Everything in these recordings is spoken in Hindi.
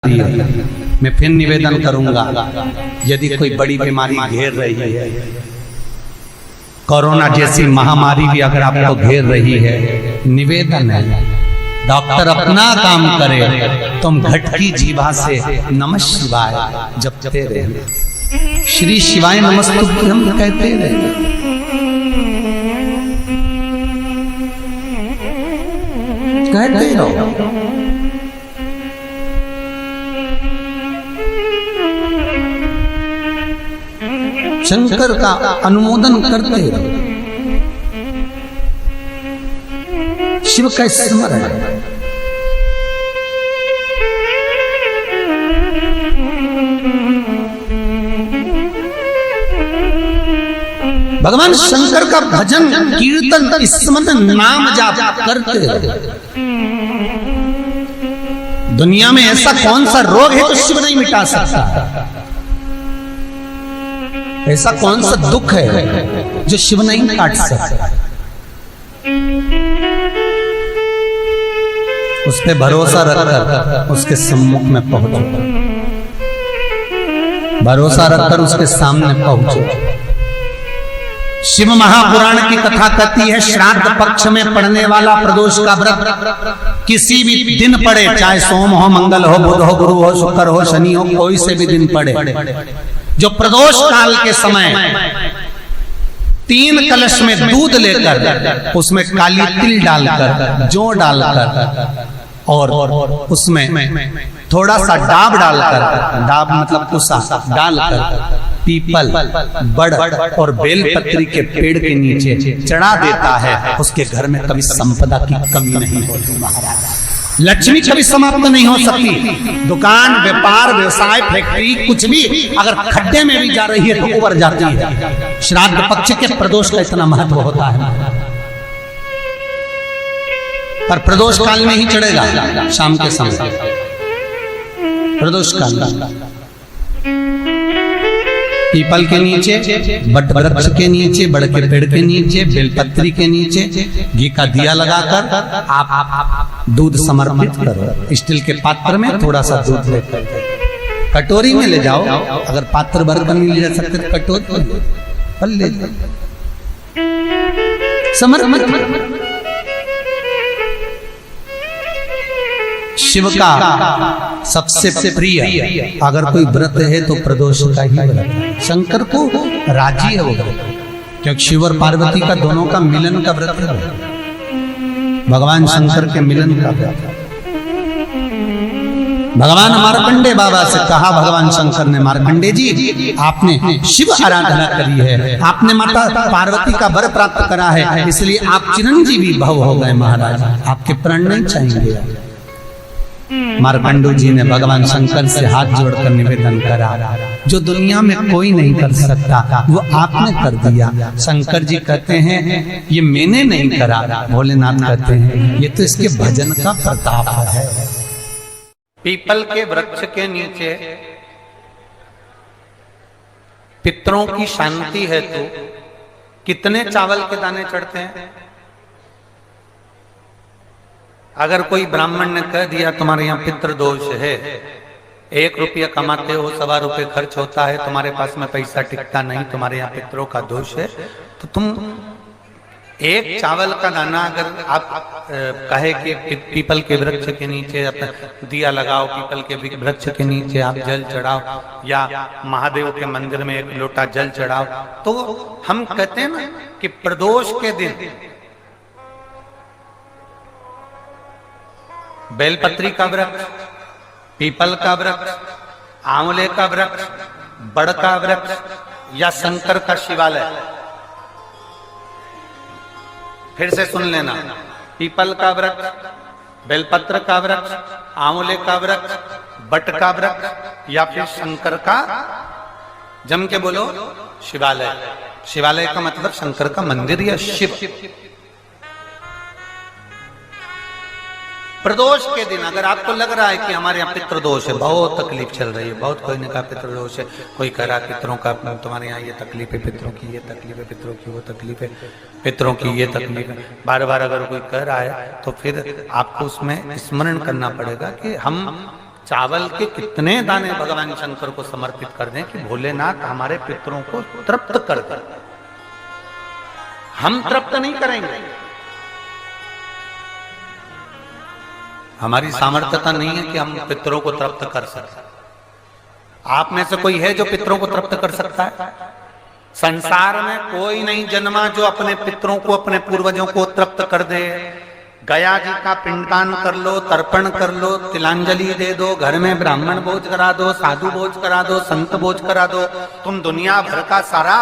मैं फिर निवेदन करूंगा, यदि कोई बड़ी बीमारी घेर रही है, कोरोना जैसी महामारी भी अगर आपको घेर रही है, निवेदन है डॉक्टर अपना काम करे, तुम घटकी जीवा से नमः शिवाय जपते रहे, श्री शिवाय नमस्तुभ्यम कहते रहे। कहते रहो, शंकर का अनुमोदन करते रहो, शिव का स्मरण। भगवान शंकर का भजन कीर्तन स्मरण नाम जाप करते रहो। दुनिया में ऐसा कौन सा रोग है जो शिव नहीं मिटा सकता? ऐसा कौन सा दुख है जो शिव नहीं काट सकता? उस पे भरोसा रखकर उसके सम्मुख में पहुंचो, भरोसा रखकर उसके सामने पहुंचो। शिव महापुराण की कथा कहती है, श्राद्ध पक्ष में पड़ने वाला प्रदोष का व्रत किसी भी दिन पड़े, चाहे सोम हो, मंगल हो, बुध हो, गुरु हो, शुक्र हो, शनि हो, कोई से भी दिन पड़े, जो प्रदोष काल के समय 3 कलश में दूध लेकर उसमें काली तिल डालकर, जौ डालकर और उसमें थोड़ा सा डाब डालकर, डाब मतलब कुसा डालकर पीपल, बड़ और बेलपत्री के पेड़ के नीचे चढ़ा देता है, उसके घर में कभी संपदा की कमी नहीं होती महाराज। लक्ष्मी कभी समाप्त नहीं हो सकती। दुकान, व्यापार, व्यवसाय, फैक्ट्री कुछ भी अगर खड्डे में भी जा रही है तो उबर जाती है। श्राद्ध पक्ष के प्रदोष का इतना महत्व होता है, पर प्रदोष काल में ही चढ़ेगा, शाम के समय प्रदोष काल पीपल के नीचे, बट वृक्ष के नीचे, बड़ के पेड़ के नीचे, बेलपत्री के नीचे घी का दिया लगाकर आप दूध समर्पित करो। स्टील के पात्र में थोड़ा सा दूध लेकर कटोरी में ले जाओ, अगर पात्र भर कर नहीं ले सकते तो कटोरी पर ले जाओ, समर्पित। शिव का सबसे प्रिय अगर कोई व्रत है तो प्रदोष का ही व्रत है। शंकर को राजी है वो व्रत, क्योंकि शिव और पार्वती का दोनों का मिलन का व्रत है, भगवान शंकर के मिलन का व्रत। भगवान मार्कंडे बाबा से कहा, भगवान शंकर ने, मार्कंडे जी आपने शिव आराधना करी है, आपने माता पार्वती का वर प्राप्त करा है, इसलिए आप चिरंजीवी भव हो गए महाराज, आपके प्राण नहीं चाहिए। मार्कंडू जी ने भगवान शंकर से हाथ जोड़कर निवेदन करा, जो दुनिया में कोई नहीं कर सकता वो आपने कर दिया। शंकर जी कहते हैं, ये मैंने नहीं करा, भोलेनाथ कहते हैं, ये तो इसके भजन का प्रताप है। पीपल के वृक्ष के नीचे पितरों की शांति है तो कितने चावल के दाने चढ़ते हैं? अगर कोई ब्राह्मण ने कह दिया तुम्हारे यहाँ पितृ दोष है, 1 रुपया कमाते हो, 1.25 रुपये खर्च होता है, तुम्हारे पास में पैसा टिकता नहीं, तुम्हारे यहाँ पितरों का दोष है, तो तुम 1 चावल का दाना अगर आप कहे कि पीपल के वृक्ष के नीचे दिया लगाओ, पीपल के वृक्ष के नीचे आप जल चढ़ाओ, या महादेव के मंदिर में 1 लोटा जल चढ़ाओ, तो हम कहते हैं ना कि प्रदोष के दिन बेलपत्री का वृक्ष, पीपल का वृक्ष, आंवले का वृक्ष, बड़ का वृक्ष या शंकर का शिवालय, फिर से सुन लेना, पीपल का वृक्ष, बेलपत्र का वृक्ष, आंवले का वृक्ष, बट का वृक्ष या फिर शंकर का, जम के बोलो, शिवालय। शिवालय का मतलब शंकर का मंदिर या शिव। प्रदोष के दिन अगर आपको लग रहा है कि हमारे यहाँ पितृदोष है, बहुत तकलीफ चल रही है, बहुत कोई ने कहा पितृदोष है, कोई कह रहा पितरों का, तुम्हारे यहाँ ये तकलीफ है, पितरों की ये तकलीफ है, पितरों की वो तकलीफ है, पितरों की ये तकलीफ है, बार बार अगर कोई कह रहा है तो फिर आपको उसमें स्मरण करना पड़ेगा कि हम चावल के कितने दाने भगवान शंकर को समर्पित कर दें कि भोलेनाथ हमारे पितरों को तृप्त कर दें। हम तृप्त नहीं करेंगे, हमारी सामर्थ्यता नहीं है कि हम पितरों को तृप्त कर सकते। आप में से कोई है जो पितरों को तृप्त कर सकता है? संसार में कोई नहीं जन्मा जो अपने पितरों को, अपने पूर्वजों को तृप्त कर दे। गया जी का पिंडदान कर लो, तर्पण कर लो, तिलांजलि दे दो, घर में ब्राह्मण भोज करा दो, साधु भोज करा दो, संत भोज करा दो, तुम दुनिया भर का सारा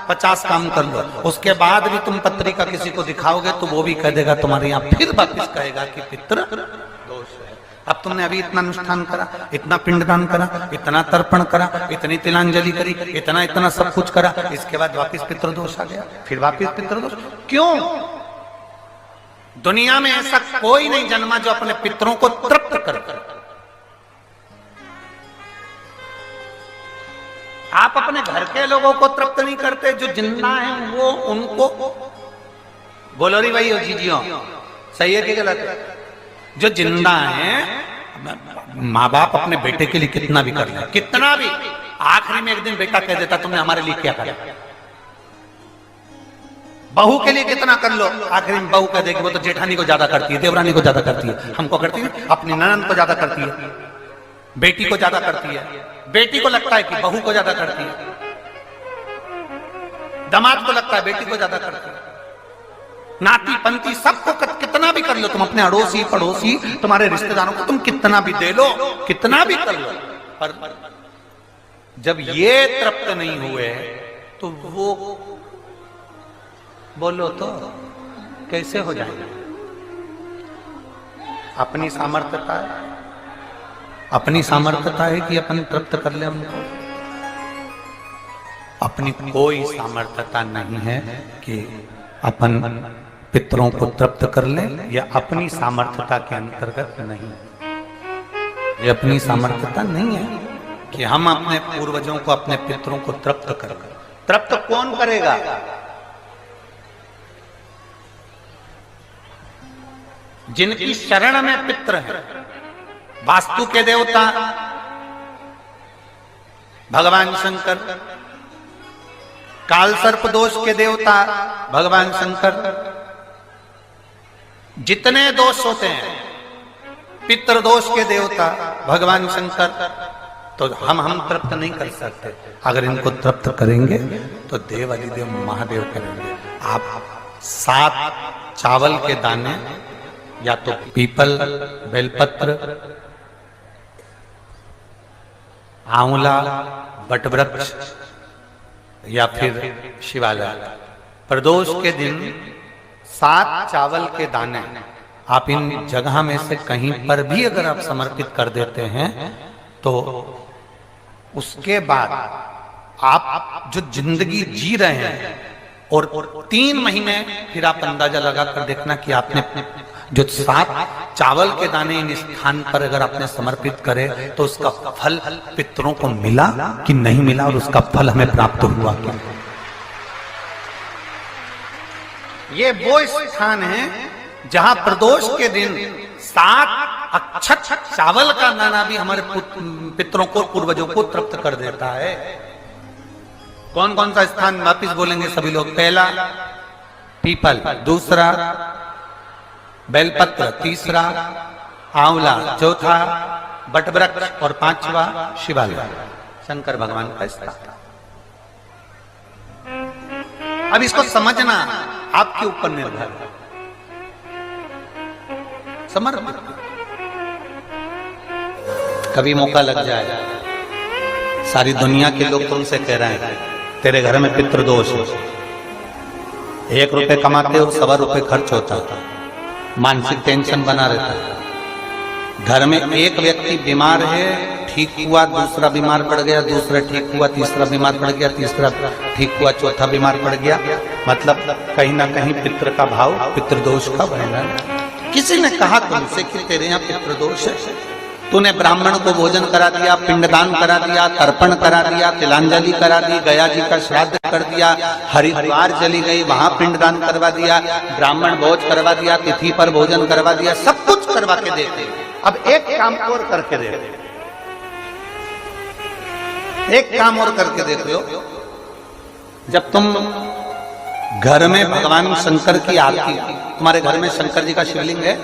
50 काम कर लो, उसके बाद भी तुम पत्रिका किसी को दिखाओगे तो वो भी कह देगा तुम्हारे यहाँ, फिर वापिस कहेगा कि पितृ दोष है। अब तुमने अभी इतना अनुष्ठान करा, इतना पिंडदान करा, इतना तर्पण करा, इतनी तिलांजलि करी, इतना सब कुछ करा, इसके बाद वापिस पितृदोष आ गया, फिर वापिस पितृदोष। क्यों? दुनिया में ऐसा कोई नहीं जन्मा जो अपने पितरों को तृप्त कर। आप अपने घर के लोगों को तृप्त नहीं करते, जो जिंदा हैं वो उनको बोलो री भाई जीजियो, सही है कि गलत है? जो जिंदा हैं, माँ बाप अपने बेटे के लिए कितना भी कर ले, कितना भी, आखिरी में एक दिन बेटा कह देता तुमने हमारे लिए क्या करा। बहू के लिए कितना कर लो, आखिरी में बहू कह देगी वो तो जेठानी को ज्यादा करती है, देवरानी को ज्यादा करती है, हमको करती है, अपनी ननद को ज्यादा करती है, बेटी को ज्यादा करती है, बेटी को लगता है कि बहू को ज्यादा करती है, दामाद को लगता है बेटी को ज्यादा करती है, नाती पंती सबको कितना भी कर लो तुम, अपने अड़ोसी पड़ोसी तुम्हारे रिश्तेदारों को तुम कितना भी दे लो, कितना भी कर लो, पर जब ये तृप्त नहीं हुए तो वो बोलो तो कैसे हो जाएगा? अपनी सामर्थ्यता है, अपनी सामर्थ्यता है कि अपन तृप्त कर ले उनको। अपनी कोई सामर्थ्यता नहीं है कि अपन पितरों को तृप्त कर ले, या अपनी सामर्थ्यता के अंतर्गत नहीं, ये अपनी सामर्थ्यता नहीं है कि हम अपने पूर्वजों को, अपने पितरों को तृप्त कर। तृप्त कौन करेगा? जिनकी शरण में पित्र है। वास्तु के देवता भगवान शंकर, काल सर्प दोष के देवता भगवान शंकर, जितने दोष होते हैं पितृ दोष के देवता भगवान शंकर, तो हम तृप्त नहीं कर सकते। अगर इनको तृप्त करेंगे तो देव अधिदेव महादेव करेंगे। आप 7 चावल के दाने, या तो पीपल, बेलपत्र, आंवला, वटवृक्ष या फिर शिवालय, प्रदोष के दिन 7 चावल के दाने आप इन जगह में से कहीं पर भी अगर आप समर्पित कर देते हैं तो उसके बाद आप जो जिंदगी जी रहे हैं और 3 महीने फिर आप अंदाजा लगा कर देखना कि आपने जो 7 चावल के दाने इन स्थान पर अगर आपने समर्पित करे तो उसका फल पितरों को मिला कि नहीं मिला, और उसका फल हमें प्राप्त हुआ क्या। ये वो स्थान है जहां प्रदोष के दिन 7 अक्षत चावल का दाना भी हमारे पितरों को, पूर्वजों को तृप्त कर देता है। कौन कौन सा स्थान वापिस बोलेंगे सभी लोग? पहला पीपल, दूसरा बेलपत्र, तीसरा आंवला, चौथा वटवृक्ष और 5वां शिवालय, शंकर भगवान का स्थान। अब इसको समझना आपके ऊपर निर्भर है। समर्पित कभी मौका लग जाए, सारी दुनिया के लोग तुमसे कह रहे हैं तेरे घर में पितृदोष है, 1 रुपए कमाते हो 1.25 रुपए खर्च होता है, मानसिक टेंशन बना रहता है। घर में एक व्यक्ति बीमार है, ठीक हुआ, दूसरा बीमार पड़ गया, दूसरा ठीक हुआ, तीसरा बीमार पड़ गया, तीसरा ठीक हुआ, चौथा बीमार पड़ गया, मतलब कहीं ना कहीं पितृ का भाव, पितृदोष का वर्णन। किसी ने कहा तुमसे कि तेरे यहाँ पितृदोष है, तूने ब्राह्मण को भोजन करा दिया, पिंडदान करा दिया, तर्पण करा दिया, तिलांजलि करा दी, गया जी का श्राद्ध कर दिया, हरिद्वार चली गई, वहां पिंडदान करवा दिया, ब्राह्मण भोज करवा दिया, तिथि पर भोजन करवा दिया, सब कुछ करवा के देते, अब एक काम और करके देखो, एक काम और करके देख लो। जब तुम घर में भगवान शंकर की आरती, तुम्हारे घर में शंकर जी का शिवलिंग है,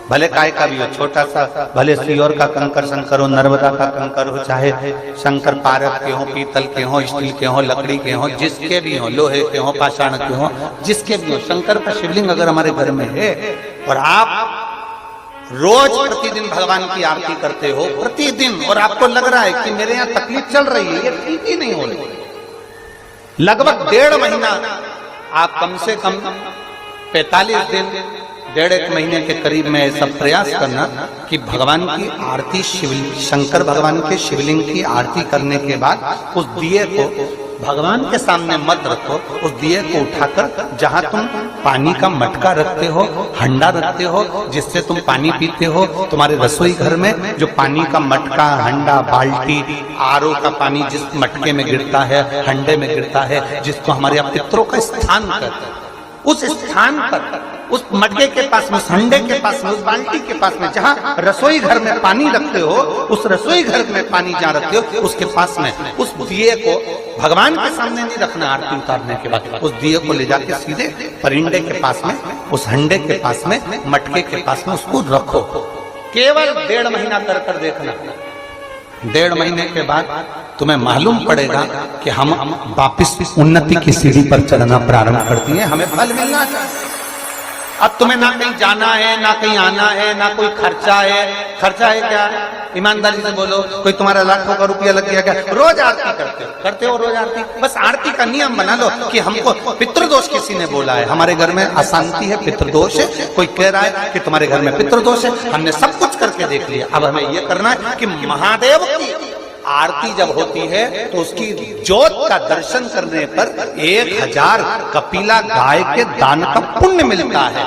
भले काय का भी हो, छोटा सा, भले सियोर का कंकर शंकर हो, नर्मदा का कंकर हो, चाहे शंकर पारद के हो, पीतल के हो, स्टील के हो, लकड़ी के हो, जिसके भी हो, लोहे के हो, पाषाण के हो, जिसके भी हो, शंकर का शिवलिंग अगर हमारे घर में है और आप रोज प्रतिदिन भगवान की आरती करते हो प्रतिदिन, और आपको लग रहा है कि मेरे यहाँ तकलीफ चल रही है, ये ठीक ही नहीं हो रही, लगभग 1.5 महीना आप कम से कम 45 दिन, 1.5 महीने के करीब में ऐसा प्रयास करना कि भगवान की आरती, शंकर भगवान के शिवलिंग की आरती करने के बाद उस दिए को भगवान के सामने मत रखो, उस दिए को उठाकर जहां तुम पानी का मटका रखते हो, हंडा रखते हो, जिससे तुम पानी पीते हो, तुम्हारे रसोई घर में जो पानी का मटका, हंडा, बाल्टी, आरओ का पानी जिस मटके में गिरता है, हंडे में गिरता है, जिसको हमारे यहाँ पितरों का स्थान कहते हैं, उस स्थान पर, उस मटके के पास में, उस हंडे के पास में, उस बाल्टी के पास में, जहां रसोई घर में पानी रखते हो, उस रसोई घर में पानी जहां रखते हो, उसके पास में उस दिए को भगवान के सामने नहीं रखना। आरती उतारने के बाद उस दिए को ले जाके सीधे परिंडे के पास में, उस हंडे के पास में, मटके के पास में उसको रखो। केवल 1.5 महीना कर देखना। 1.5 महीने के बाद तुम्हें मालूम पड़ेगा कि हम वापिस उन्नति की सीढ़ी पर चलना प्रारंभ करती हैं, हमें फल मिलना चाहिए। अब तुम्हें ना कहीं जाना है, ना कहीं आना है, ना कोई खर्चा है। खर्चा है क्या? ईमानदारी से बोलो, कोई तुम्हारा लाखों का रुपया लग गया क्या? रोज आरती करते हो रोज आरती। बस आरती का नियम बना लो कि हमको पितृदोष किसी ने बोला है, हमारे घर में अशांति है, पितृदोष है, कोई कह रहा है कि तुम्हारे घर में पितृदोष है। हमने सब कुछ करके देख लिया, अब हमें ये करना है कि महादेव की आरती जब होती है तो उसकी ज्योत का दर्शन करने पर 1000 कपिला गाय के दान का पुण्य मिलता है।